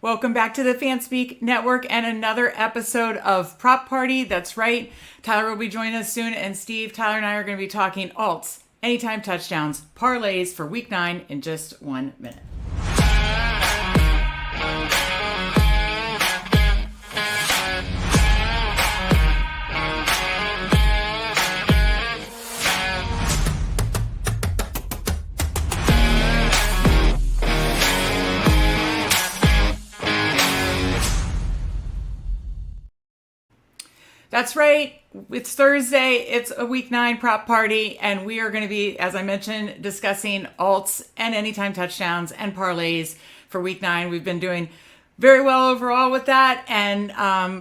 Welcome back to the Fanspeak Network and another episode of Prop Party. That's right. Tyler will be joining us soon. And Steve, Tyler, and I are going to be talking alts, anytime touchdowns, parlays for week 9 in just 1 minute. That's right. It's Thursday. It's a week 9 prop party, and we are going to be, as I mentioned, discussing alts and anytime touchdowns and parlays for week 9. We've been doing very well overall with that, and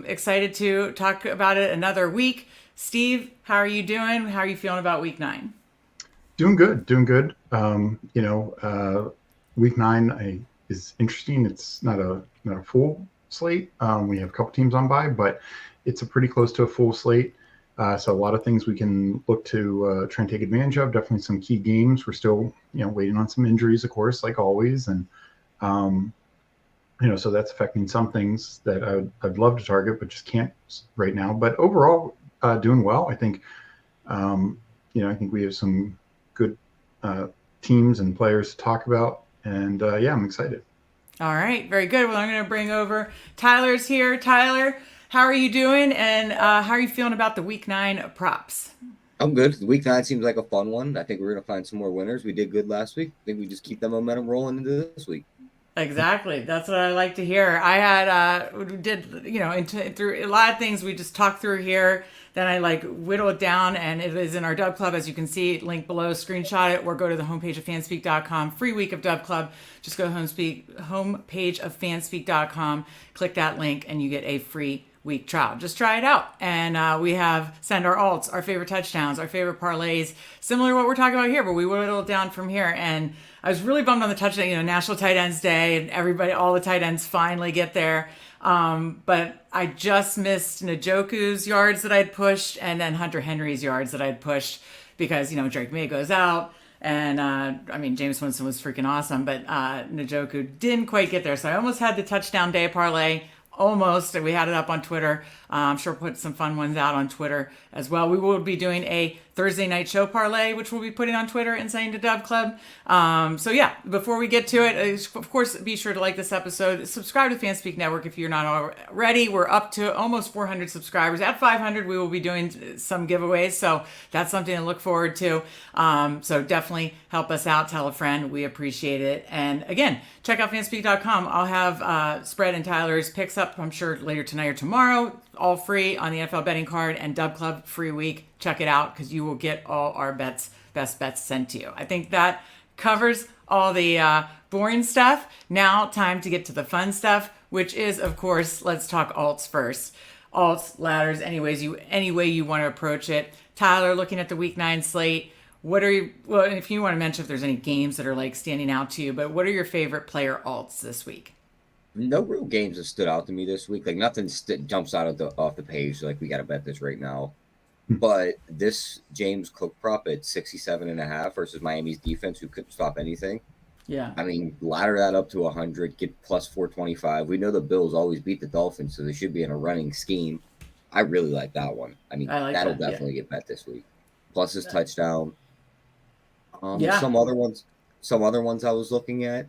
excited to talk about it another week. Steve, how are you doing? How are you feeling about week 9? Doing good. Week 9 is interesting. It's not a full slate. We have a couple teams on bye, but it's a pretty close to a full slate. So a lot of things we can look to try and take advantage of. Definitely some key games. We're still, waiting on some injuries, of course, like always. And, so that's affecting some things that I'd love to target, but just can't right now. But overall, doing well. I think, I think we have some good teams and players to talk about. And I'm excited. All right. Very good. Well, I'm going to bring over Tyler's here. Tyler, how are you doing, and how are you feeling about the week 9 props? I'm good. Week 9 seems like a fun one. I think we're going to find some more winners. We did good last week. I think we just keep that momentum rolling into this week. Exactly. That's what I like to hear. I had, through a lot of things we just talked through here. Then I whittle it down, and it is in our Dub Club, as you can see, link below, screenshot it, or go to the homepage of fanspeak.com. Free week of Dub Club. Just go to homepage of fanspeak.com, click that link, and you get a free week trial. Just try it out. And we have send our alts, our favorite touchdowns, our favorite parlays, similar to what we're talking about here, but we whittle it down from here. And I was really bummed on the touchdown, National Tight Ends Day, and all the tight ends finally get there. But I just missed Njoku's yards that I'd pushed, and then Hunter Henry's yards that I'd pushed because, Drake May goes out. And, James Winston was freaking awesome, but Njoku didn't quite get there. So I almost had the touchdown day parlay. Almost. We had it up on Twitter. I'm sure we'll put some fun ones out on Twitter as well. We will be doing a Thursday night show parlay, which we'll be putting on Twitter and sending to Dub Club. Before we get to it, of course, be sure to like this episode. Subscribe to Fanspeak Network if you're not already. We're up to almost 400 subscribers. At 500, we will be doing some giveaways, so that's something to look forward to. So definitely help us out. Tell a friend. We appreciate it. And again, check out fanspeak.com. I'll have Spread and Tyler's picks up, I'm sure, later tonight or tomorrow. All free on the NFL betting card, and Dub Club free week. Check it out because you will get all our best bets sent to you. I think that covers all the boring stuff. Now time to get to the fun stuff, which is, of course, let's talk alts first. Alts, ladders, any way you want to approach it. Tyler, looking at the week 9 slate, if you want to mention if there's any games that are standing out to you, but what are your favorite player alts this week? No real games have stood out to me this week. Nothing jumps out off the page. We got to bet this right now. But this James Cook prop at 67.5 versus Miami's defense, who couldn't stop anything. Yeah. Ladder that up to 100, get plus 425. We know the Bills always beat the Dolphins, so they should be in a running scheme. I really like that one. That'll definitely get bet this week. Plus his touchdown. Some other ones I was looking at.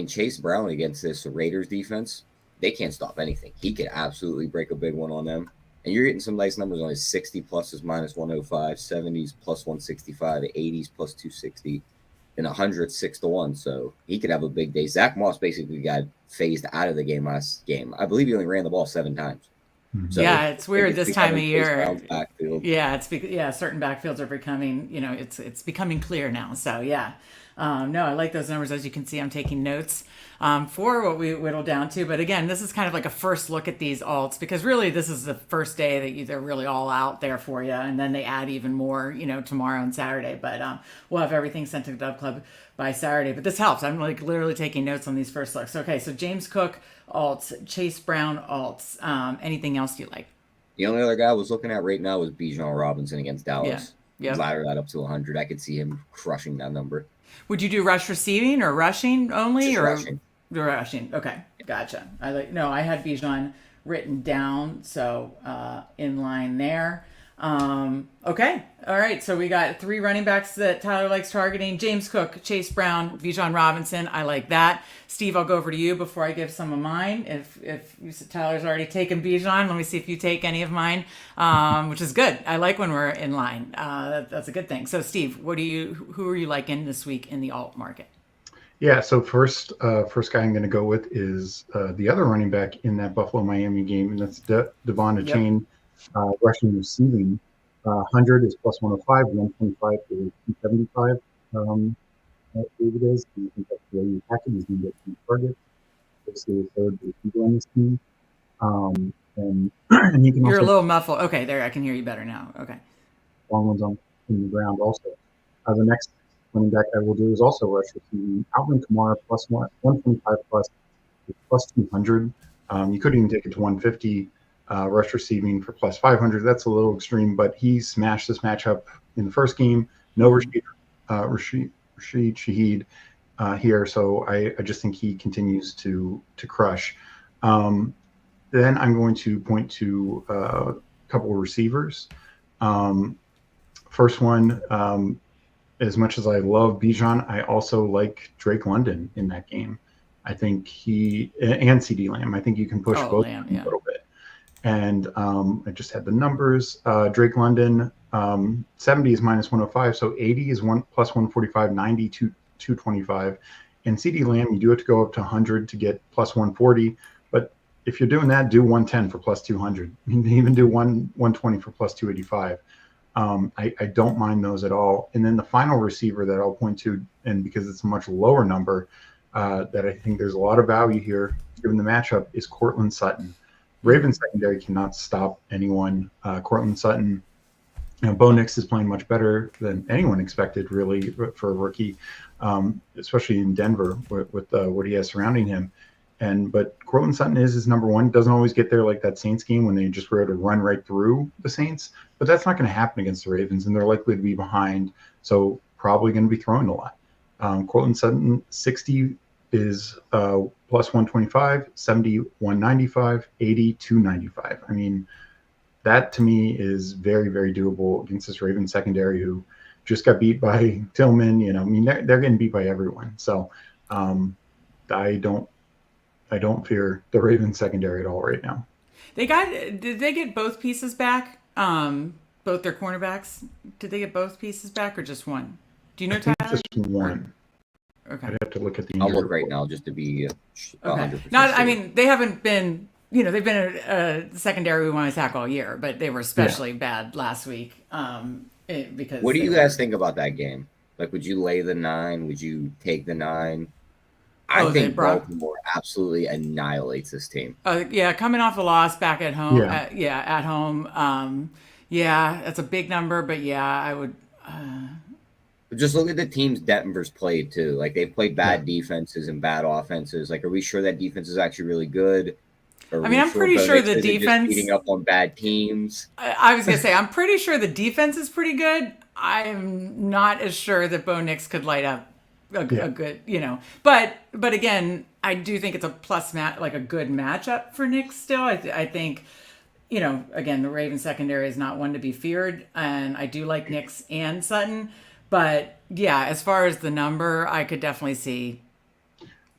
Chase Brown against this Raiders defense, they can't stop anything. He could absolutely break a big one on them. And you're getting some nice numbers on his 60 pluses minus 105, 70s plus 165, 80s plus 260, and 100 6-1. So he could have a big day. Zach Moss basically got phased out of the game last game. I believe he only ran the ball 7 times. So it's weird this time of year. Yeah, certain backfields are becoming, it's becoming clear now. So yeah. No, I like those numbers. As you can see, I'm taking notes for what we whittle down to. But again, this is kind of like a first look at these alts, because really this is the first day that they're really all out there for you. And then they add even more, tomorrow and Saturday. But we'll have everything sent to the Dub Club by Saturday. But this helps. I'm literally taking notes on these first looks. Okay, so James Cook alts, Chase Brown alts. Anything else you like? The only other guy I was looking at right now was Bijan Robinson against Dallas. Yeah. Ladder that up to 100. I could see him crushing that number. Would you do rush receiving or rushing only? Just rushing. Rushing. Okay. Gotcha. I had Bijan written down, so in line there. Okay. All right. So we got 3 running backs that Tyler likes targeting: James Cook, Chase Brown, Bijan Robinson. I like that. Steve, I'll go over to you before I give some of mine. If you said Tyler's already taken Bijan, let me see if you take any of mine, which is good. I like when we're in line. That's a good thing. So Steve, who are you liking this week in the alt market? Yeah, so first guy I'm going to go with is the other running back in that Buffalo-Miami game, and that's Devon Achane, rushing receiving. 100 is plus 105, 125 is 275. David is, and I think that's the way you pack it. He's going to get 2 targets. Obviously, the third receiver on this team. And he can You're also, a little muffled. Okay, there, I can hear you better now. Okay. long ones on the ground also. The next running back I will do is also rush receiving. Alvin Kamara plus 125 plus 200. You could even take it to 150 rush receiving for plus 500. That's a little extreme, but he smashed this matchup in the first game. No Rashid Shaheed here, so I just think he continues to crush. Then I'm going to point to a couple of receivers. First one, as much as I love Bijan, I also like Drake London in that game. I think and CD Lamb. I think you can push both a little bit. And I just had the numbers. Drake London, 70 is minus 105, so 80 is plus 145, 90 225. And CD Lamb, you do have to go up to 100 to get plus 140. But if you're doing that, do 110 for plus 200. You can even do 120 for plus 285. I don't mind those at all. And then the final receiver that I'll point to, and because it's a much lower number, that I think there's a lot of value here given the matchup, is Courtland Sutton. Ravens secondary cannot stop anyone. Courtland Sutton, Bo Nix is playing much better than anyone expected, really, for a rookie, especially in Denver with what he has surrounding him. But Courtland Sutton is his number one. Doesn't always get there like that Saints game when they just were able to run right through the Saints. But that's not going to happen against the Ravens, and they're likely to be behind, so probably going to be throwing a lot. Courtland Sutton, 60 is plus 125, 70, 195, 80, 295. I mean, that to me is very, very doable against this Ravens secondary who just got beat by Tillman. I mean, they're getting beat by everyone. So I don't fear the Ravens secondary at all right now. Did they get both pieces back? Both their cornerbacks? Did they get both pieces back or just one? Do you know, Tyler? Just one. Okay. I'd have to look at the. I'll look right now just to be 100%. Okay. I mean, they haven't been. They've been a secondary we want to attack all year, but they were especially bad last week. Because. What do you guys think about that game? Like, would you lay the 9? Would you take the 9? I think Baltimore absolutely annihilates this team. Coming off a loss back at home. At home. That's a big number, but I would. Just look at the teams Denver's played too. Like, they've played bad defenses and bad offenses. Like, are we sure that defense is actually really good? I'm pretty sure the defense beating up on bad teams. I was gonna say I'm pretty sure the defense is pretty good. I'm not as sure that Bo Nix could light up a good, But again, I do think it's a plus like a good matchup for Nix still. I think, again, the Ravens secondary is not one to be feared, and I do like Nix and Sutton. But as far as the number, I could definitely see,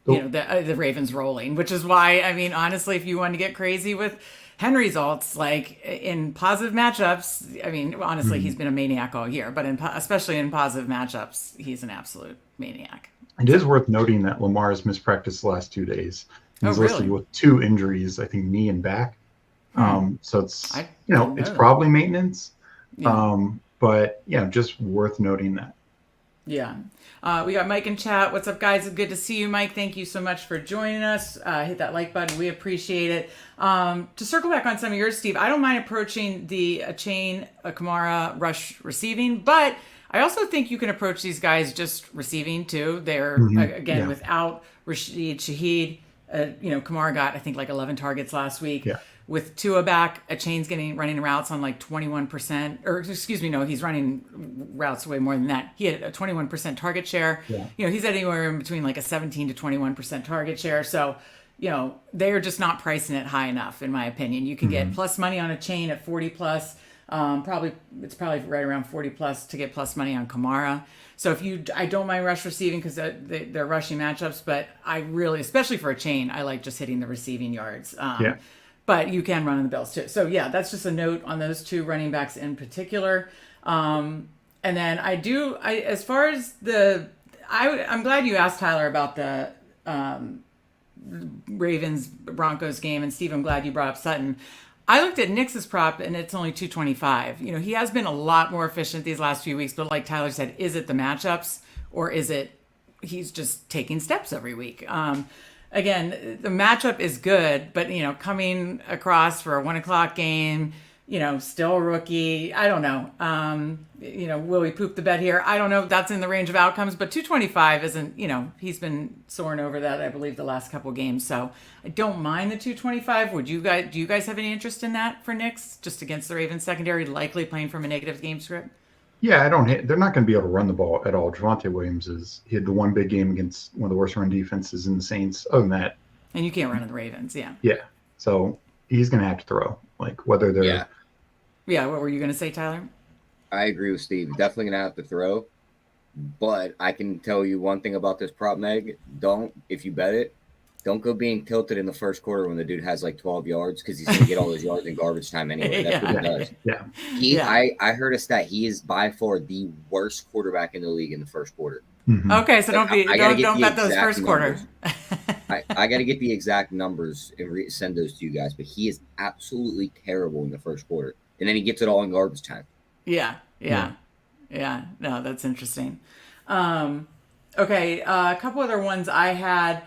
the Ravens rolling, which is why, I mean, honestly, if you want to get crazy with Henry's alts, like in positive matchups, I mean, honestly, he's been a maniac all year, but especially in positive matchups, he's an absolute maniac. It is worth noting that Lamar has mispracticed the last 2 days. He's listed with 2 injuries, I think knee and back. So it's, it's probably maintenance. But just worth noting that. Yeah. We got Mike in chat. What's up, guys? Good to see you, Mike. Thank you so much for joining us. Hit that like button. We appreciate it. To circle back on some of yours, Steve, I don't mind approaching the Achane, Kamara rush receiving, but I also think you can approach these guys just receiving too. They're, without Rashid Shaheed. Kamara got, I think, like 11 targets last week. Yeah. With Tua back, Achane's running routes on like 21%, or excuse me, no, he's running routes way more than that. He had a 21% target share. Yeah. He's anywhere in between like a 17 to 21% target share. So, they're just not pricing it high enough, in my opinion. You can get plus money on a chain at 40 plus. It's probably right around 40 plus to get plus money on Kamara. So I don't mind rush receiving because they're rushing matchups, but I really, especially for a chain, I like just hitting the receiving yards. But you can run on the Bills too. So yeah, that's just a note on those two running backs in particular. And then as far as I'm glad you asked Tyler about the Ravens Broncos game, and Steve, I'm glad you brought up Sutton. I looked at Nick's prop and it's only 225. He has been a lot more efficient these last few weeks, but like Tyler said, is it the matchups or is it he's just taking steps every week? Again, the matchup is good, but coming across for a 1:00 game, still a rookie. I don't know. Will he poop the bed here? I don't know. That's in the range of outcomes, but 225 isn't, he's been soaring over that, I believe, the last couple games. So I don't mind the 225. Do you guys have any interest in that for Knicks, just against the Ravens secondary, likely playing from a negative game script? Yeah, they're not going to be able to run the ball at all. Javonte Williams he had the one big game against one of the worst run defenses in the Saints. Other than that. And you can't run in the Ravens. Yeah. Yeah. So he's going to have to throw, whether they're. Yeah. What were you going to say, Tyler? I agree with Steve. Definitely going to have to throw. But I can tell you one thing about this prop, Meg. If you bet it, don't go being tilted in the first quarter when the dude has 12 yards because he's going to get all those yards in garbage time anyway. That's what he does. I heard a stat. He is by far the worst quarterback in the league in the first quarter. Mm-hmm. Okay, so don't bet those first quarter. I got to get the exact numbers and send those to you guys, but he is absolutely terrible in the first quarter. And then he gets it all in garbage time. Yeah. No, that's interesting. Okay, a couple other ones I had.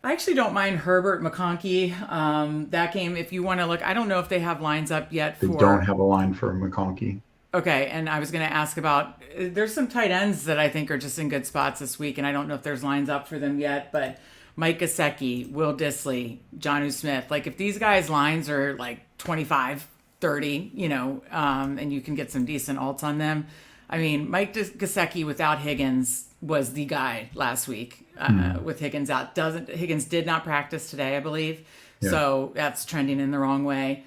I actually don't mind Herbert McConkey. That game, if you want to look, I don't know if they have lines up yet. They don't have a line for McConkey. Okay, and I was going to ask about, there's some tight ends that I think are just in good spots this week, and I don't know if there's lines up for them yet, but Mike Gesicki, Will Dissly, Jonnu Smith, if these guys' lines are 25, 30, and you can get some decent alts on them. I mean, Mike Gesicki without Higgins was the guy last week with Higgins out. Higgins did not practice today, I believe. Yeah. So that's trending in the wrong way.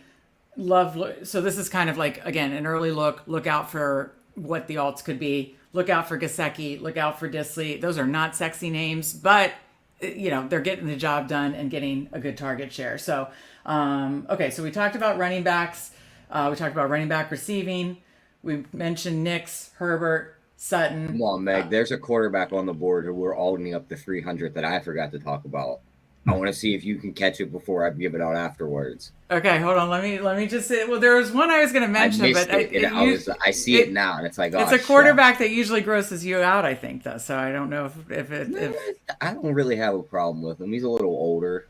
So this is kind of again, an early look. Look out for what the alts could be. Look out for Gesicki. Look out for Dissly. Those are not sexy names, but they're getting the job done and getting a good target share. So, okay, so we talked about running backs. We talked about running back receiving. We mentioned Nix, Herbert, Sutton. Come on, Meg. There's a quarterback on the board who we're already up to 300 that I forgot to talk about. I want to see if you can catch it before I give it out afterwards. Okay, hold on. Let me just say. Well, there was one I was going to mention, I see it now, and it's it's a quarterback that usually grosses you out. I think though, so I don't know if I don't really have a problem with him. He's a little older.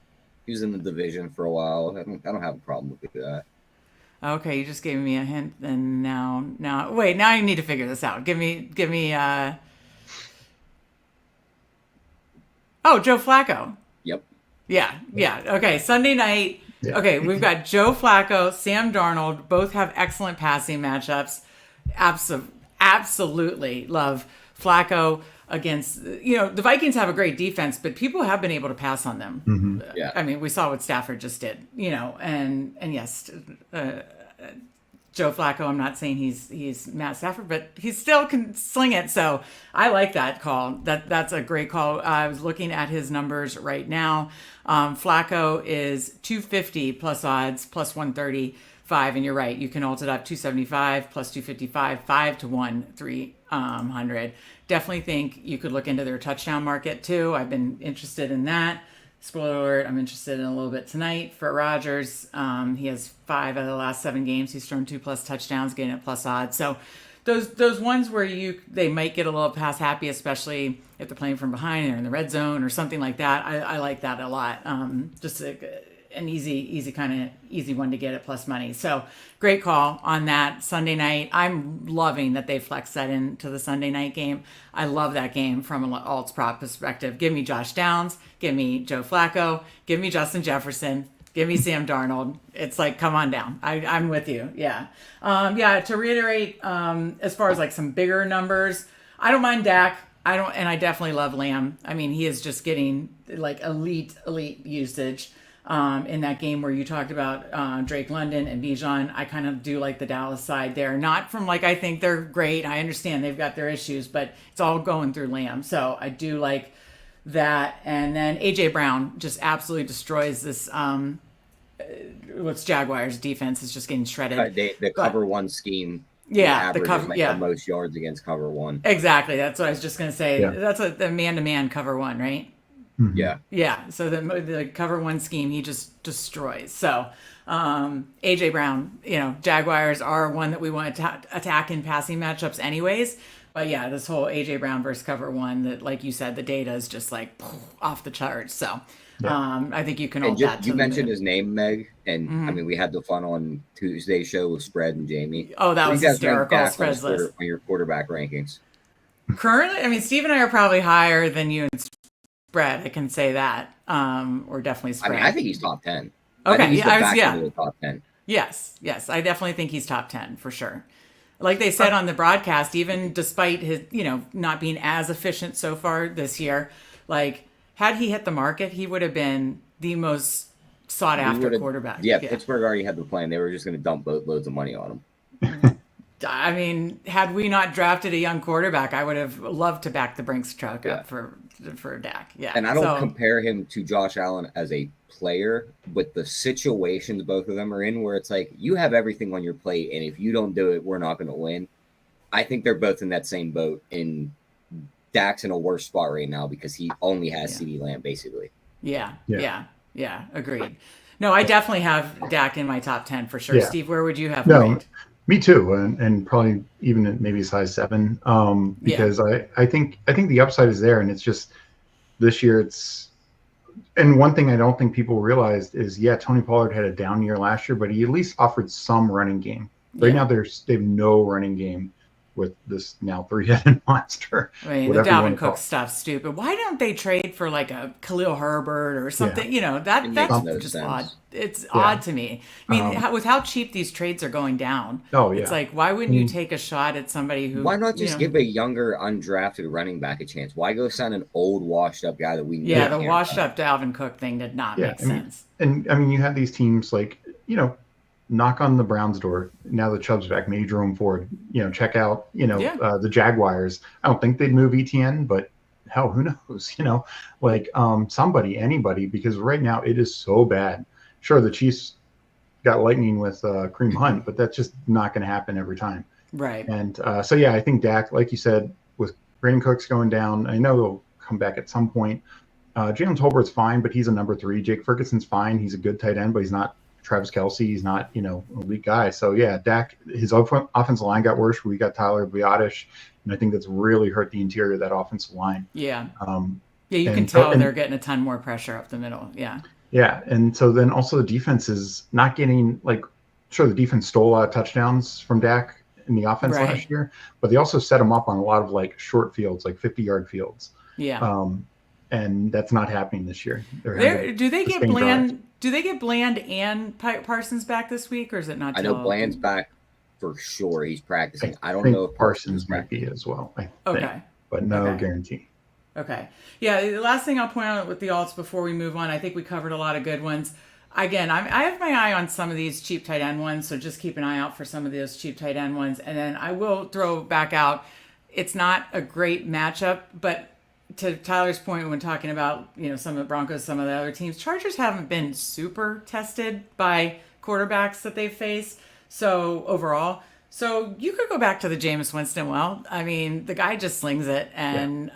He was in the division for a while. I don't have a problem with that. Okay, you just gave me a hint, and now wait. Now you need to figure this out. Give me. Oh, Joe Flacco. Yep. Yeah. Okay, Sunday night. Yeah. Okay, we've got Joe Flacco, Sam Darnold. Both have excellent passing matchups. Absolutely love Flacco against. The Vikings have a great defense, but people have been able to pass on them. Mm-hmm. Yeah. I mean, we saw what Stafford just did. And yes. Joe Flacco, I'm not saying he's Matt Stafford, but he still can sling it. So I like that call. That's a great call. I was looking at his numbers right now. Flacco is 250 plus odds, plus 135. And you're right. You can alt it up 275 plus 255, 5 to 1, 300. Definitely think you could look into their touchdown market too. I've been interested in that. Spoiler alert, I'm interested in a little bit tonight for Rodgers. He has 5 out of the last 7 games. He's thrown 2+ touchdowns, getting at plus odds. So those ones where they might get a little pass happy, especially if they're playing from behind and they're in the red zone or something like that. I like that a lot. Just an easy one to get at plus money. So great call on that Sunday night. I'm loving that they flexed that into the Sunday night game. I love that game from an alts prop perspective. Give me Josh Downs, give me Joe Flacco, give me Justin Jefferson, give me Sam Darnold. It's come on down. I'm with you. Yeah. To reiterate, as far as some bigger numbers, I don't mind Dak. I definitely love Lamb. I mean, he is just getting like elite usage. In that game where you talked about Drake London and Bijan, I kind of do like the Dallas side there. Not from like I think they're great. I understand they've got their issues, but it's all going through Lamb. So I do like that. And then AJ Brown just absolutely destroys this. What's Jaguars defense is just getting shredded. The cover one scheme. Yeah, the cover. The most yards against cover one. Exactly. That's what I was just gonna say. Yeah. That's the man-to-man cover one, right? Yeah. Yeah. So the cover one scheme, he just destroys. So AJ Brown, Jaguars are one that we want to attack in passing matchups anyways. But yeah, this whole AJ Brown versus cover one, that like you said, the data is just like off the charts. So I think you can hold that. You mentioned his name, Meg, and I mean we had the fun on Tuesday's show with Spread and Jamie. Oh, that was hysterical. Spread's list on your quarterback rankings. Currently, I mean, Steve and I are probably higher than you and Spread. I can say that. Or definitely Spread. I mean, I think he's top 10. Okay, Top 10. Yes, I definitely think he's top 10 for sure. Like they said on the broadcast, even despite his, not being as efficient so far this year, like had he hit the market, he would have been the most sought after quarterback. Yeah, Pittsburgh already had the plan. They were just going to dump loads of money on him. I mean, had we not drafted a young quarterback, I would have loved to back the Brinks truck up for Dak. Yeah. And I don't compare him to Josh Allen as a player, but the situations both of them are in where it's like you have everything on your plate, and if you don't do it, we're not going to win. I think they're both in that same boat, and Dak's in a worse spot right now because he only has CeeDee Lamb basically. Yeah. Agreed. No, I definitely have Dak in my top 10 for sure. Yeah. Steve, where would you have him ranked? Me too, and probably even maybe size 7, because I think the upside is there, and it's just this year it's. And one thing I don't think people realized is, Tony Pollard had a down year last year, but he at least offered some running game. Right now, they have no running game with this now 3-headed monster. I mean, the Dalvin Cook stuff's stupid. Why don't they trade for like a Khalil Herbert or something? That's just odd. It's odd to me. I mean, with how cheap these trades are going down, it's like, why wouldn't you take a shot at somebody who? Why not just give a younger, undrafted running back a chance? Why go sign an old, washed-up guy that we know? Yeah, the washed-up Dalvin Cook thing did not make sense. And I mean, you have these teams like knock on the Browns' door. Now that Chubb's back, maybe Jerome Ford, check out, the Jaguars. I don't think they'd move ETN, but hell, who knows? Somebody, anybody, because right now it is so bad. Sure, the Chiefs got lightning with Kareem Hunt, but that's just not going to happen every time. Right. And I think Dak, like you said, with Brandon Cooks going down, I know he'll come back at some point. Jalen Tolbert's fine, but he's a number 3. Jake Ferguson's fine. He's a good tight end, but he's not Travis Kelce. He's not, an elite guy. So, Dak, his offensive line got worse. We got Tyler Biadasz, and I think that's really hurt the interior of that offensive line. Yeah. You can tell they're getting a ton more pressure up the middle. Yeah. Yeah, and so then also the defense is not getting, the defense stole a lot of touchdowns from Dak in the offense last year, but they also set him up on a lot of short fields, 50-yard fields. Yeah. And that's not happening this year. Do they get Bland? Do they get Bland and Parsons back this week, or is it not? I know Bland's back for sure. He's practicing. I don't know if Parsons might be as well. Okay. But no guarantee. Okay. Yeah, the last thing I'll point out with the alts before we move on, I think we covered a lot of good ones. Again, I have my eye on some of these cheap tight end ones, so just keep an eye out for some of those cheap tight end ones. And then I will throw back out, it's not a great matchup, but to Tyler's point when talking about, some of the Broncos, some of the other teams, Chargers haven't been super tested by quarterbacks that they've faced. So overall, you could go back to the Jameis Winston. Well, I mean, the guy just slings it. And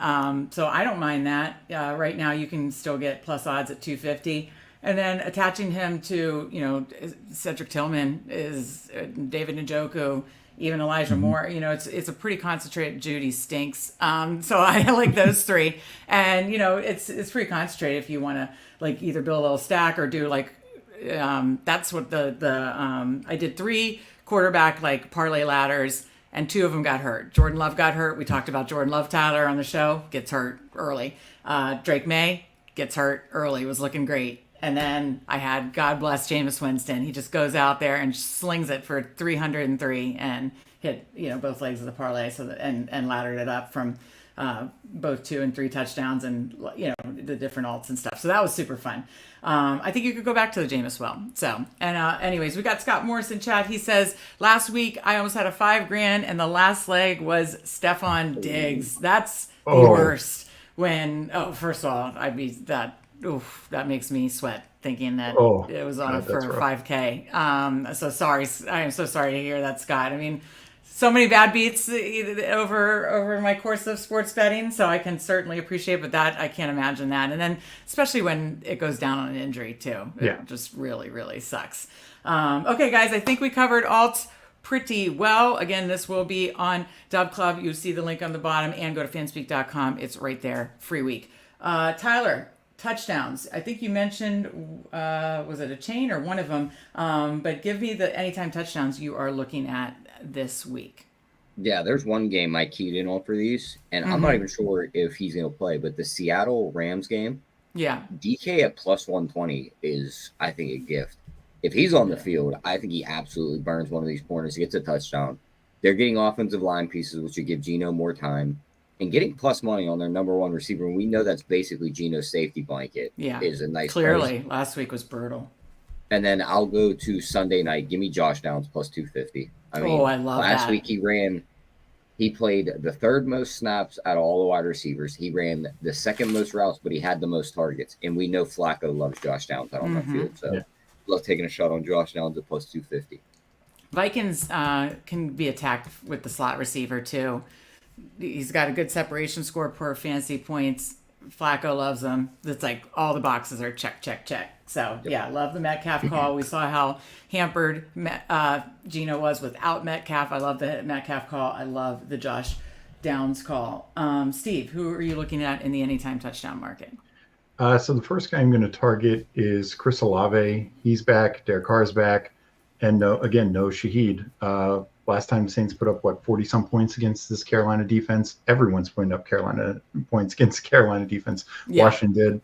so I don't mind that. Right now you can still get plus odds at 250. And then attaching him to, Cedric Tillman is David Njoku, even Elijah Moore. It's a pretty concentrated. Judy stinks. So I like those 3. And, it's pretty concentrated if you want to either build a little stack or do that's what I did 3 quarterback parlay ladders, and 2 of them got hurt. Jordan Love got hurt. We talked about Jordan Love Tyler on the show, gets hurt early. Drake May gets hurt early, was looking great. And then I had, God bless Jameis Winston. He just goes out there and slings it for 303 and hit, both legs of the parlay and laddered it up from both 2 and 3 touchdowns and, the different alts and stuff. So that was super fun. I think you could go back to the Jameis well. So, and anyways, we got Scott Morris in chat. He says, last week I almost had a $5,000 and the last leg was Stephon Diggs. That's the worst. First of all, that makes me sweat thinking that it was on for 5K. So sorry. I am so sorry to hear that, Scott. I mean, so many bad beats over my course of sports betting, so I can certainly appreciate, but that I can't imagine that. And then especially when it goes down on an injury too. It just really, really sucks. Okay, guys, I think we covered alts pretty well. Again, this will be on Dub Club. You see the link on the bottom, and go to fanspeak.com. It's right there, free week. Tyler, touchdowns. I think you mentioned, was it a chain or one of them? But give me the anytime touchdowns you are looking at this week. Yeah, there's one game I keyed in on for these, and I'm not even sure if he's going to play, but the Seattle Rams game, DK at plus 120 is, I think, a gift. If he's on the field, I think he absolutely burns one of these corners, gets a touchdown. They're getting offensive line pieces, which would give Geno more time. And getting plus money on their number one receiver, and we know that's basically Geno's safety blanket, is a nice Clearly, price. last week was brutal. And then I'll go to Sunday night. Give me Josh Downs plus 250. I love that. Last week he played the third most snaps out of all the wide receivers. He ran the second most routes, but he had the most targets. And we know Flacco loves Josh Downs out on the field. So love taking a shot on Josh Downs at plus 250. Vikings can be attacked with the slot receiver too. He's got a good separation score per fantasy points. Flacco loves him. It's like all the boxes are check, check, check. So, love the Metcalf call. We saw how hampered Geno was without Metcalf. I love the Metcalf call. I love the Josh Downs call. Steve, who are you looking at in the anytime touchdown market? So the first guy I'm going to target is Chris Olave. He's back. Derek Carr's back. And no Shaheed. Last time Saints put up 40-some points against this Carolina defense. Everyone's putting up Carolina points against Carolina defense. Washington did.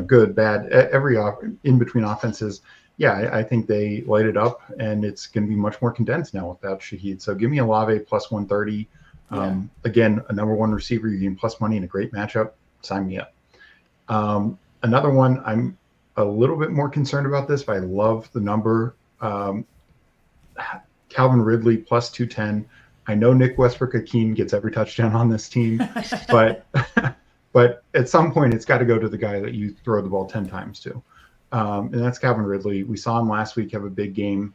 Good, bad, every in between offenses. I think they light it up, and it's going to be much more condensed now without Shaheed. So give me Olave plus 130. Again, a number one receiver. You're getting plus money in a great matchup. Sign me up. Another one, I'm a little bit more concerned about this, but I love the number. Calvin Ridley plus 210. I know Nick Westbrook-Akeen gets every touchdown on this team, but at some point it's got to go to the guy that you throw the ball 10 times to, and that's Calvin Ridley. We saw him last week have a big game.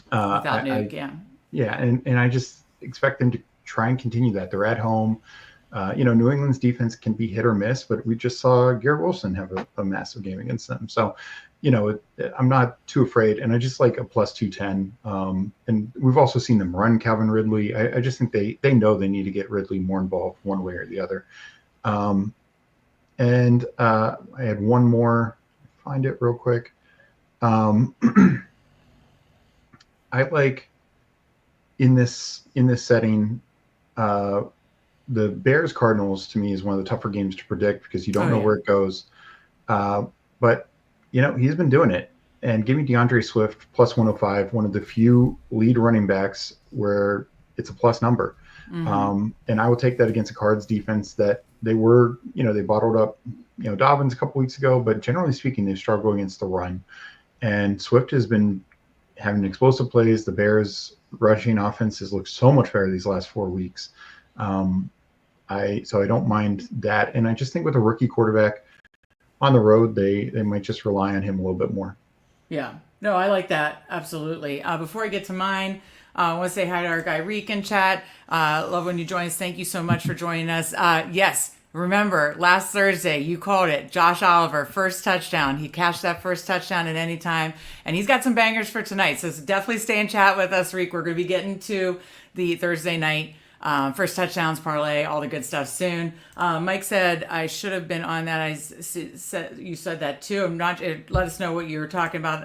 Without Nuke, and I just expect them to try and continue that. They're at home. New England's defense can be hit or miss, but we just saw Garrett Wilson have a massive game against them. So, I'm not too afraid, and I just like a plus 210. And we've also seen them run Calvin Ridley. I just think they know they need to get Ridley more involved one way or the other. And I had one more. Find it real quick. I like in this setting. The Bears Cardinals to me is one of the tougher games to predict because you don't know where it goes. But he's been doing it. And give me DeAndre Swift plus 105, one of the few lead running backs where it's a plus number. And I will take that against a Cards defense that they were, they bottled up, Dobbins a couple weeks ago, but generally speaking, they struggle against the run. And Swift has been having explosive plays. The Bears rushing offense has looked so much better these last 4 weeks. I don't mind that. And I just think with a rookie quarterback on the road, they might just rely on him a little bit more. Yeah, no, I like that. Absolutely. Before I get to mine, I want to say hi to our guy Reek in chat. Love when you join us. Thank you so much for joining us. Yes, remember last Thursday, you called it. Josh Oliver, first touchdown. He cashed that first touchdown at any time. And he's got some bangers for tonight. So definitely stay in chat with us, Reek. We're going to be getting to the Thursday night first touchdowns, parlay, all the good stuff soon. Mike said I should have been on that. You said that too. I'm not. Let us know what you were talking about.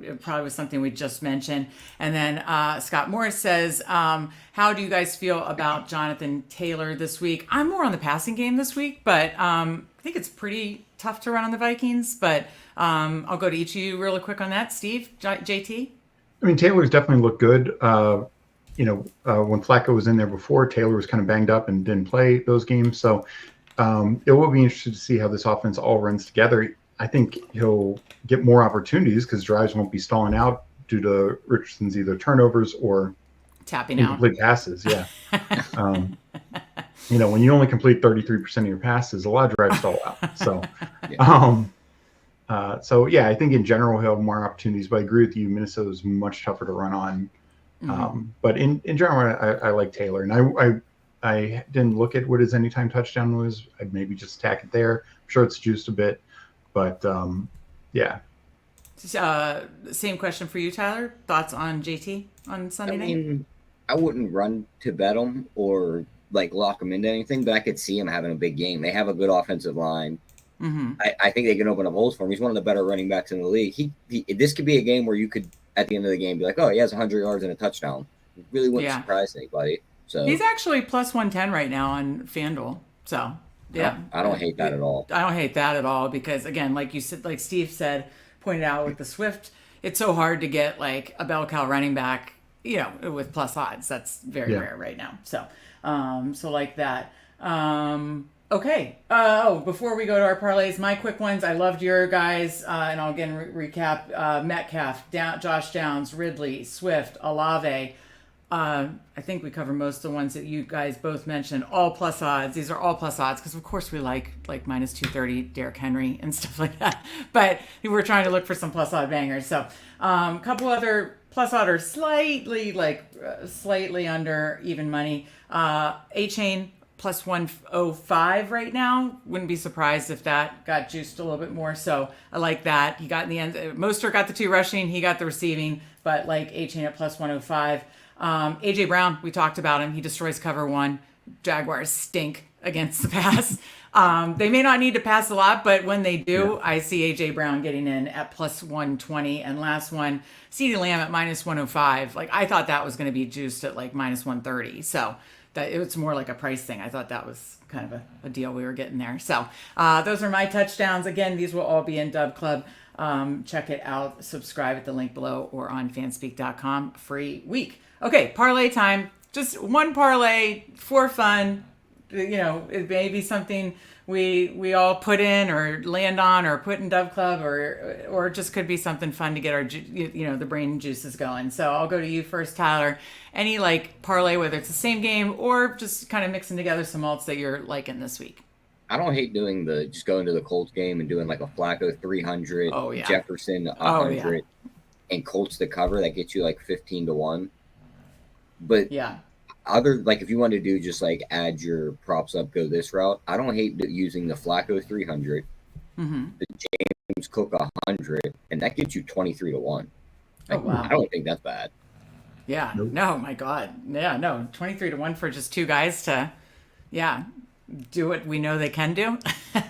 It probably was something we just mentioned. And then Scott Morris says, how do you guys feel about Jonathan Taylor this week? I'm more on the passing game this week, but I think it's pretty tough to run on the Vikings. But I'll go to each of you really quick on that. Steve, JT. I mean, Taylor's definitely looked good. when Flacco was in there before, Taylor was kind of banged up and didn't play those games. So it will be interesting to see how this offense all runs together. I think he'll get more opportunities because drives won't be stalling out due to Richardson's either turnovers or tapping incomplete passes. Yeah. When you only complete 33% of your passes, a lot of drives stall out. So, I think in general he'll have more opportunities. But I agree with you, Minnesota's much tougher to run on. But in general, I like Taylor, and I didn't look at what his anytime touchdown was. I'd maybe just tack it there. I'm sure it's juiced a bit, but yeah. Same question for you, Tyler. Thoughts on JT on Sunday night? I wouldn't run to bet him or like lock him into anything, but I could see him having a big game. They have a good offensive line. I think they can open up holes for him. He's one of the better running backs in the league. This could be a game where you could, at the end of the game, be like, oh, he has 100 yards and a touchdown. It really wouldn't surprise anybody. So he's actually plus 110 right now on FanDuel. So yeah, I don't hate that at all. I don't hate that at all because again, like you said, like Steve pointed out with the Swift, it's so hard to get like a bell cow running back, with plus odds. That's very rare right now. So, so like that. Okay. Before we go to our parlays, my quick ones. I loved your guys, and I'll again recap. Metcalf, Josh Downs, Ridley, Swift, Olave. I think we covered most of the ones that you guys both mentioned. All plus odds. These are all plus odds because, of course, we like minus 230 Derrick Henry and stuff like that. But we're trying to look for some plus odd bangers. So, a couple other plus odd are slightly under even money. A-Chain plus 105 right now. Wouldn't be surprised if that got juiced a little bit more. So I like that. He got in the end. Mostert got the 2 rushing. He got the receiving. But like A-Chain at plus 105. AJ Brown, we talked about him. He destroys cover 1. Jaguars stink against the pass. They may not need to pass a lot, but when they do, I see AJ Brown getting in at plus 120. And last one, CeeDee Lamb at minus 105. Like I thought that was going to be juiced at like minus 130. So that it's more like a price thing. I thought that was kind of a deal we were getting there. So those are my touchdowns. Again, these will all be in Dub Club. Check it out. Subscribe at the link below or on fanspeak.com. Free week. Okay, parlay time. Just one parlay for fun. It may be something we all put in or land on or put in Dove Club or it just could be something fun to get our the brain juices going. So I'll go to you first, Tyler. Any parlay, whether it's the same game or just kind of mixing together some alts that you're liking this week. I don't hate doing just going to the Colts game and doing like a Flacco 300, Jefferson 100, and Colts to cover that gets you like 15-1. But other if you want to do just add your props up, go this route. I don't hate using the Flacco 300, the James Cook 100, and that gets you 23-1. Oh wow! I don't think that's bad. Yeah. Nope. No, my God. Yeah. No. 23-1 for just 2 guys to, do what we know they can do. No,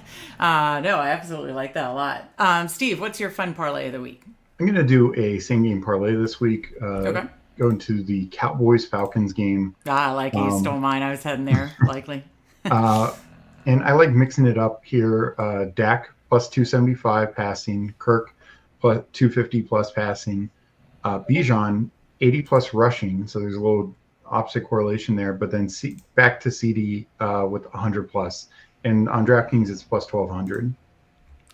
I absolutely like that a lot. Steve, what's your fun parlay of the week? I'm gonna do a same game parlay this week. Okay. Going to the Cowboys-Falcons game. I like it. You stole mine. I was heading there, likely. And I like mixing it up here. Dak plus 275 passing. Kirk plus 250 plus passing. Bijan 80 plus rushing. So there's a little opposite correlation there. But then back to CD with 100 plus. And on DraftKings, it's plus 1,200.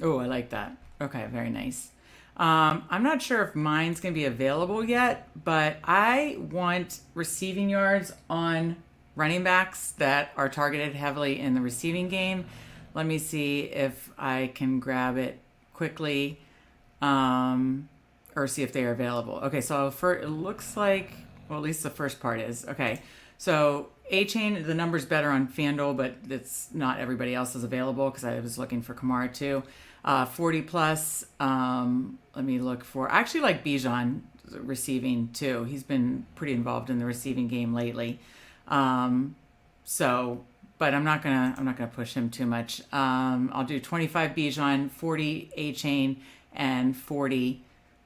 Oh, I like that. Okay, very nice. I'm not sure if mine's going to be available yet, but I want receiving yards on running backs that are targeted heavily in the receiving game. Let me see if I can grab it quickly or see if they are available. Okay, so it looks like, well, at least the first part is. Okay, so A-Chain, the number's better on FanDuel, but it's not everybody else is available because I was looking for Kamara too. 40 plus. Let me look for. I actually like Bijan receiving too. He's been pretty involved in the receiving game lately. But I'm not gonna push him too much. I'll do 25 Bijan, 40 A-Chain, and 40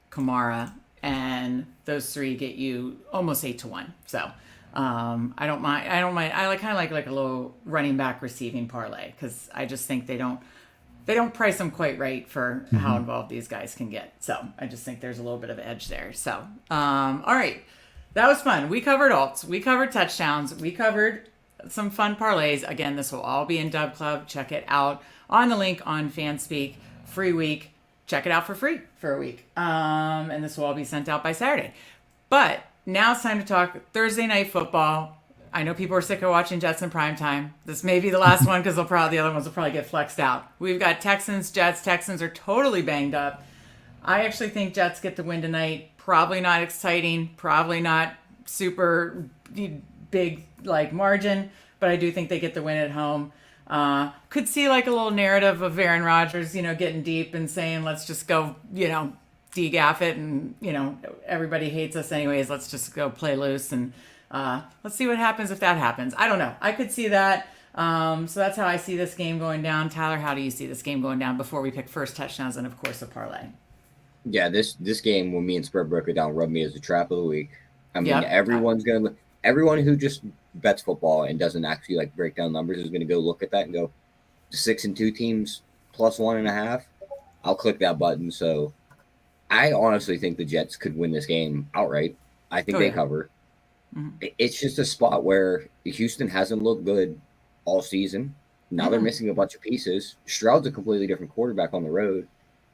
Kamara, and those 3 get you almost 8-1. So I don't mind. I kind of like a little running back receiving parlay because I just think they don't price them quite right for how involved these guys can get. So I just think there's a little bit of edge there. So, all right. That was fun. We covered alts. We covered touchdowns. We covered some fun parlays. Again, this will all be in Dub Club. Check it out on the link on Fanspeak. Free week. Check it out for free for a week. And this will all be sent out by Saturday. But now it's time to talk Thursday night football. I know people are sick of watching Jets in primetime. This may be the last one because the other ones will probably get flexed out. We've got Texans, Jets. Texans are totally banged up. I actually think Jets get the win tonight. Probably not exciting. Probably not super big like margin. But I do think they get the win at home. Could see like a little narrative of Aaron Rodgers, getting deep and saying, let's just go, de-gaff it. And, everybody hates us anyways. Let's just go play loose. And let's see what happens if that happens. I don't know. I could see that. So that's how I see this game going down. Tyler, how do you see this game going down before we pick first touchdowns and, of course, a parlay? Yeah, this game, when me and Spread broke it down, rubbed me as the trap of the week. I mean, Yep. everyone who just bets football and doesn't actually like break down numbers is going to go look at that and go, 6-2 teams plus 1.5. I'll click that button. So I honestly think the Jets could win this game outright. I think they cover. Mm-hmm. It's just a spot where Houston hasn't looked good all season. Now they're missing a bunch of pieces. Stroud's a completely different quarterback on the road.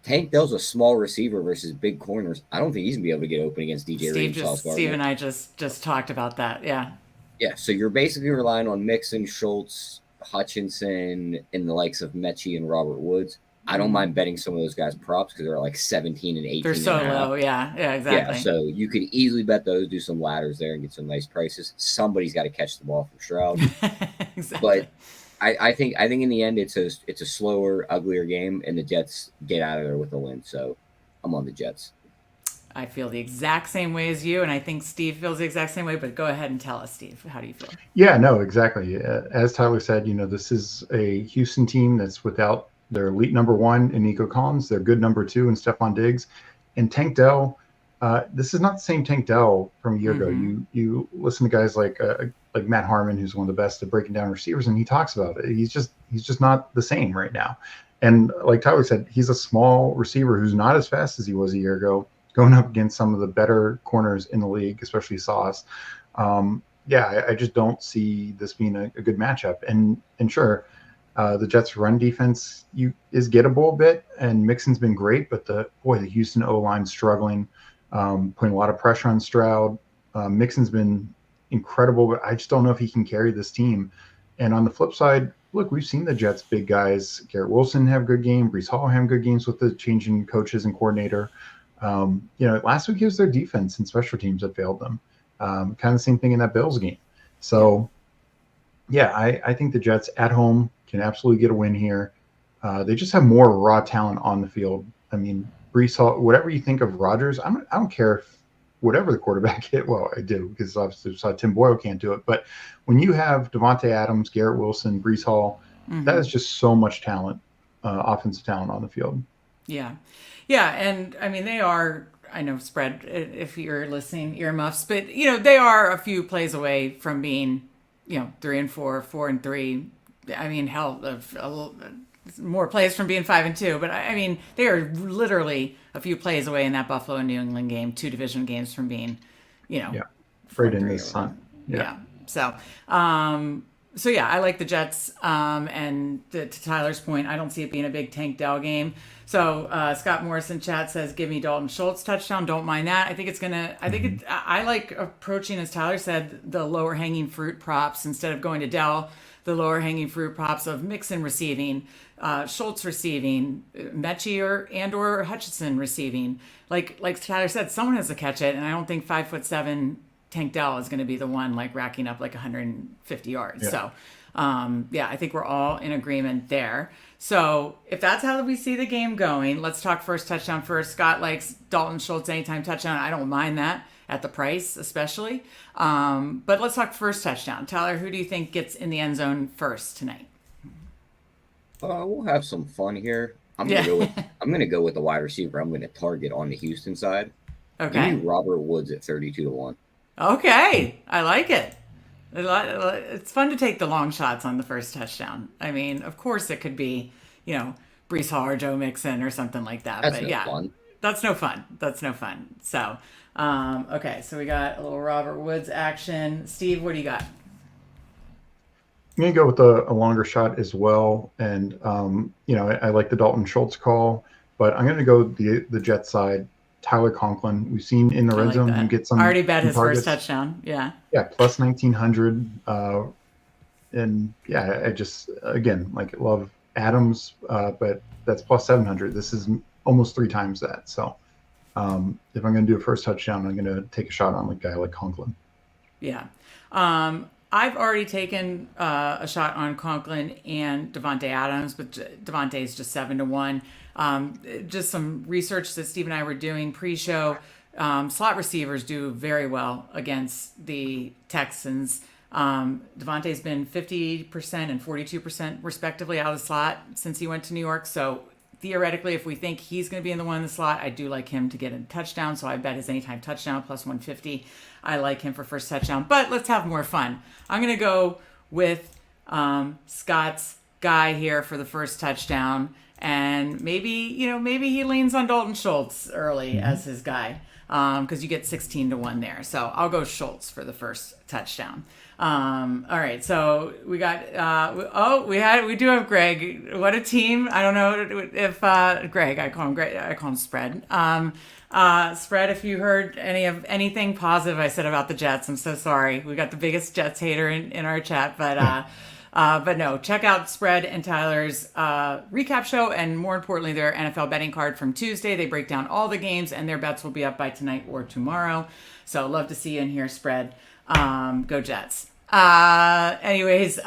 Tank Dell's a small receiver versus big corners. I don't think he's going to be able to get open against DJ Reed. Steve and I just talked about that. Yeah. Yeah. So you're basically relying on Mixon, Schultz, Hutchinson, and the likes of Mechie and Robert Woods. I don't mind betting some of those guys props because they're like 17 and 18. They're so low. Yeah. Yeah, exactly. Yeah. So you could easily bet those, do some ladders there and get some nice prices. Somebody's got to catch the ball from Stroud. Exactly. But I think in the end it's a slower, uglier game, and the Jets get out of there with a win. So I'm on the Jets. I feel the exact same way as you, and I think Steve feels the exact same way. But go ahead and tell us, Steve, how do you feel? Yeah, no, exactly. As Tyler said, this is a Houston team that's without their elite number one in Nico Collins, their good number two in Stephon Diggs, and Tank Dell. This is not the same Tank Dell from a year ago. You listen to guys like Matt Harmon, who's one of the best at breaking down receivers, and he talks about it. He's just not the same right now. And like Tyler said, he's a small receiver who's not as fast as he was a year ago, going up against some of the better corners in the league, especially Sauce. I just don't see this being a good matchup. And sure, the Jets' run defense is gettable a bit, and Mixon's been great, but the Houston O-line's struggling, putting a lot of pressure on Stroud. Mixon's been incredible, but I just don't know if he can carry this team. And on the flip side, look, we've seen the Jets' big guys, Garrett Wilson, have a good game. Breece Hall have good games with the changing coaches and coordinator. Last week it was their defense and special teams that failed them. Kind of the same thing in that Bills game. So, I think the Jets at home can absolutely get a win here. They just have more raw talent on the field. I mean, Breece Hall, whatever you think of Rodgers, I don't care if whatever the quarterback hit. Well, I do, because obviously saw Tim Boyle can't do it. But when you have Devontae Adams, Garrett Wilson, Breece Hall, that is just so much talent, offensive talent on the field. Yeah. Yeah. And I mean, they are, I know, Spread, if you're listening, earmuffs, but, they are a few plays away from being, 3-4, 4-3. I mean, hell, a little more plays from being 5-2, but I mean, they are literally a few plays away in that Buffalo and New England game, 2 division games from being, right in the sun. Yeah. So, I like the Jets. And to Tyler's point, I don't see it being a big Tank Dell game. So Scott Morrison chat says, "Give me Dalton Schultz touchdown." Don't mind that. I think it's gonna. I like approaching, as Tyler said, the lower hanging fruit props instead of going to Dell. The lower hanging fruit props of Mixon receiving, Schultz receiving, Mechie or Hutchinson receiving. Like Tyler said, someone has to catch it, and I don't think 5'7" Tank Dell is going to be the one like racking up like 150 yards. Yeah. So, I think we're all in agreement there. So if that's how we see the game going, let's talk first touchdown first. Scott likes Dalton Schultz anytime touchdown. I don't mind that at the price, especially. But let's talk first touchdown. Tyler, who do you think gets in the end zone first tonight? We'll have some fun here. I'm gonna go with the wide receiver. I'm gonna target on the Houston side. Okay. Give me Robert Woods at 32-1. Okay, I like it. It's fun to take the long shots on the first touchdown. I mean, of course it could be, Breece Hall or Joe Mixon or something like that. That's no fun. That's no fun. So, Okay, so we got a little Robert Woods action. Steve, what do you got? I'm going to go with a longer shot as well. And, I like the Dalton Schultz call, but I'm going to go the Jets side. Tyler Conklin. We've seen in the red zone him get some. I already bet his targets. First touchdown. Yeah. Yeah, plus 1900. And yeah, I just again love Adams, but that's plus 700. This is almost 3 times that. So if I'm going to do a first touchdown, I'm going to take a shot on a guy like Conklin. Yeah. I've already taken a shot on Conklin and Devontae Adams, but Devontae is just 7-1. Just some research that Steve and I were doing pre-show. Slot receivers do very well against the Texans. Devontae's been 50% and 42% respectively out of the slot since he went to New York. So theoretically, if we think he's going to be in the one in the slot, I do like him to get a touchdown. So I bet his anytime touchdown plus 150. I like him for first touchdown. But let's have more fun. I'm going to go with Scott's guy here for the first touchdown. And maybe he leans on Dalton Schultz early as his guy because you get 16-1 there. So I'll go Schultz for the first touchdown. All right, so we got we do have Greg. What a team! I don't know if Greg. I call him Spread. Spread. If you heard anything positive I said about the Jets, I'm so sorry. We got the biggest Jets hater in our chat, but no. Check out Spread and Tyler's recap show, and more importantly, their NFL betting card from Tuesday. They break down all the games, and their bets will be up by tonight or tomorrow. So love to see you in here, Spread. Go Jets. Anyways,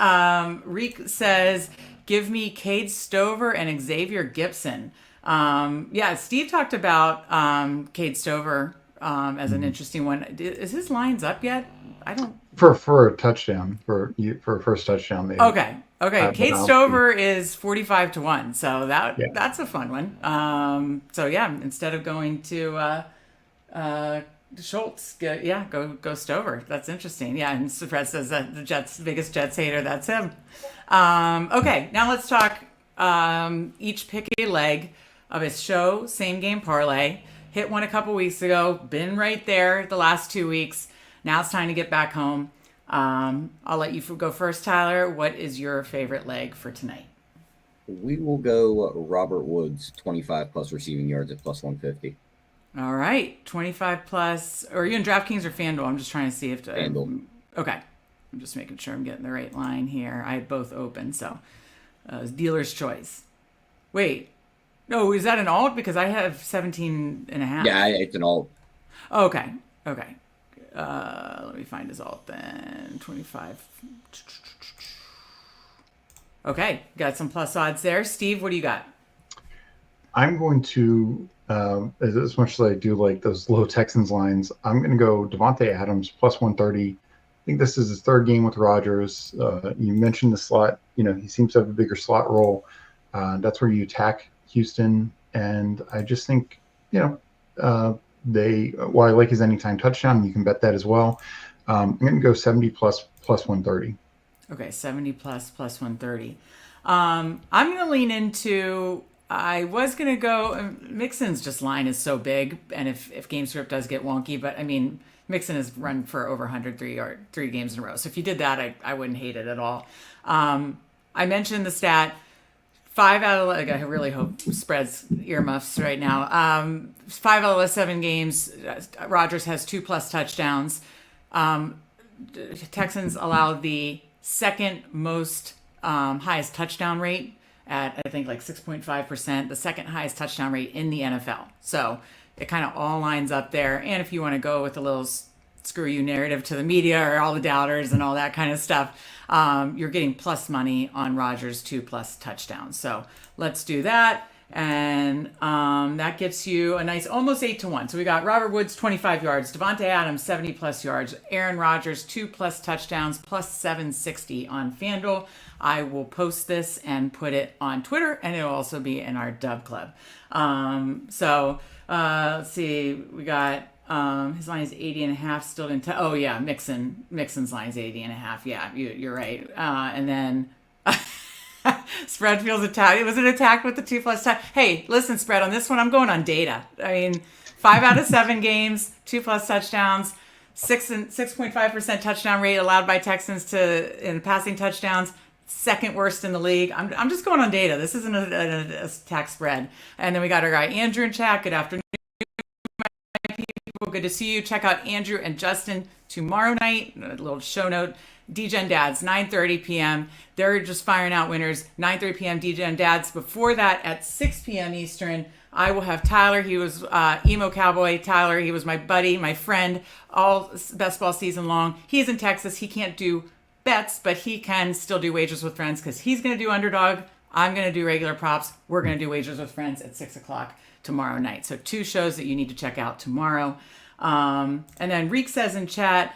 Reek says, give me Cade Stover and Xavier Gibson. Yeah, Steve talked about Cade Stover as an interesting one. Is his lines up yet? I don't. For a touchdown, for a first touchdown. Okay. Cade Stover is 45-1, so that's a fun one. So yeah, instead of going to Schultz, go Stover. That's interesting. Yeah, and Fred says that the biggest Jets hater, that's him. Okay, now let's talk each pick a leg of his show, same game parlay. Hit one a couple weeks ago, been right there the last 2 weeks. Now it's time to get back home. I'll let you go first, Tyler. What is your favorite leg for tonight? We will go Robert Woods, 25 plus receiving yards at plus 150. All right, 25 plus. Are you in DraftKings or FanDuel? I'm just trying to see if FanDuel. Okay, I'm just making sure I'm getting the right line here. I had both open, so dealer's choice. Wait, no, is that an alt? Because I have 17.5. Yeah, it's an alt. Okay. Let me find his alt then. 25. Okay, got some plus odds there. Steve, what do you got? I'm going to, as much as I do like those low Texans lines, I'm going to go Devontae Adams plus 130. I think this is his third game with Rodgers. You mentioned the slot. He seems to have a bigger slot role. That's where you attack Houston. And I just think, I like his anytime touchdown. You can bet that as well. I'm going to go 70 plus 130. Okay, 70 plus 130. I'm going to lean into, I was going to go, Mixon's line is so big, and if game script does get wonky, but I mean, Mixon has run for over 103 games in a row. So if you did that, I wouldn't hate it at all. I mentioned the stat, 5 out of, I really hope Spread's earmuffs right now. 5 out of the 7 games, Rodgers has 2+ touchdowns. Texans allow the second most highest touchdown rate at, I think, 6.5%, the second highest touchdown rate in the NFL. So it kind of all lines up there. And if you want to go with a little screw you narrative to the media or all the doubters and all that kind of stuff, you're getting plus money on Rodgers 2+ touchdowns. So let's do that. And that gets you a nice almost 8-1. So we got Robert Woods 25 yards, Devontae Adams 70+ yards, Aaron Rodgers 2+ touchdowns plus 760 on FanDuel. I will post this and put it on Twitter, and it'll also be in our Dub Club. Let's see, we got his line is 80.5, still didn't oh yeah, Mixon's line is 80.5. Yeah, you're right. And then Spread feels attacked. It was an attack with the 2+ touch. Hey, listen, Spread, on this one, I'm going on data. I mean, 5 out of 7 games, 2+ touchdowns, 6.5% touchdown rate allowed by Texans in passing touchdowns. Second worst in the league. I'm just going on data. This isn't a tax spread. And then we got our guy Andrew in chat. Good afternoon, people. Good to see you. Check out Andrew and Justin tomorrow night. A little show note. DGen Dads, 9:30 p.m. They're just firing out winners. 9:30 p.m. DGen Dads. Before that, at 6 p.m. Eastern, I will have Tyler. He was emo cowboy Tyler. He was my buddy, my friend, all best ball season long. He's in Texas. He can't do bets, but he can still do wagers with friends because he's going to do underdog. I'm going to do regular props. We're going to do wagers with friends at 6 o'clock tomorrow night. So 2 shows that you need to check out tomorrow. And then Reek says in chat,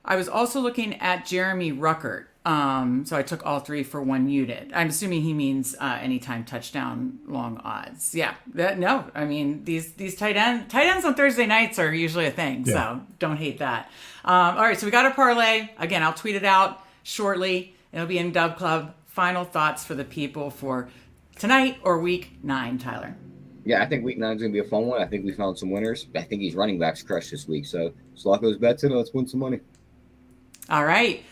I was also looking at Jeremy Ruckert. So I took all 3 for 1 unit. I'm assuming he means anytime touchdown long odds. Yeah. No, I mean, these tight ends on Thursday nights are usually a thing. Yeah. So don't hate that. All right. So we got a parlay. Again, I'll tweet it out shortly. It'll be in Dub Club. Final thoughts for the people for tonight or week 9, Tyler. Yeah, I think week 9 is going to be a fun one. I think we found some winners. I think these running backs crushed this week. So Slocko's bets in. Let's win some money. All right.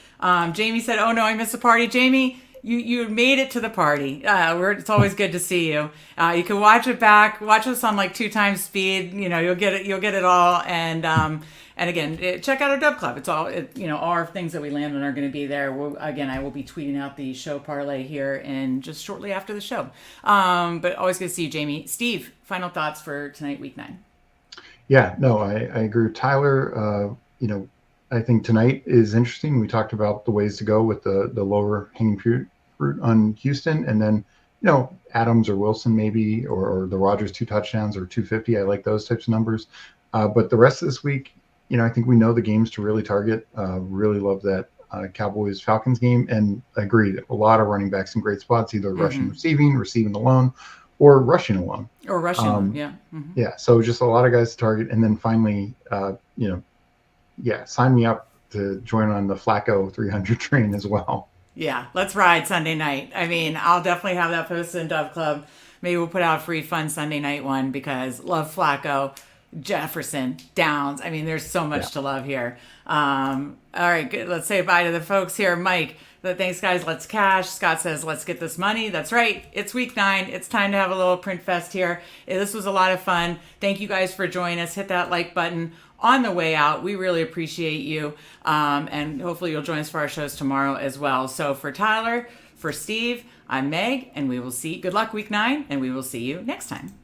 Jamie said, "Oh no, I missed the party." Jamie, you made it to the party. It's always good to see you. You can watch it back. Watch us on like 2 times speed. You know, you'll get it all. And again, check out our Dub Club. It's all all our things that we land on are going to be there. I will be tweeting out the show parlay here and just shortly after the show. But always good to see you, Jamie. Steve, final thoughts for tonight, week 9. Yeah, no, I agree with Tyler. I think tonight is interesting. We talked about the ways to go with the lower hanging fruit on Houston, and then Adams or Wilson maybe, or the Rodgers 2 touchdowns or 250. I like those types of numbers. But the rest of this week, I think we know the games to really target. Really love that Cowboys Falcons game, and agreed, a lot of running backs in great spots, either rushing, receiving alone, or rushing alone. Or rushing alone, yeah. Mm-hmm. Yeah, so just a lot of guys to target, and then finally, sign me up to join on the Flacco 300 train as well. Yeah, let's ride Sunday night. I mean, I'll definitely have that posted in Dove Club. Maybe we'll put out a free fun Sunday night one because love Flacco, Jefferson, Downs. I mean, there's so much to love here. All right, good. Let's say bye to the folks here. Mike, thanks, guys. Let's cash. Scott says, let's get this money. That's right. It's week 9. It's time to have a little print fest here. This was a lot of fun. Thank you guys for joining us. Hit that like button on the way out. We really appreciate you. And hopefully you'll join us for our shows tomorrow as well. So for Tyler, for Steve, I'm Meg, and we will see. Good luck week 9, and we will see you next time.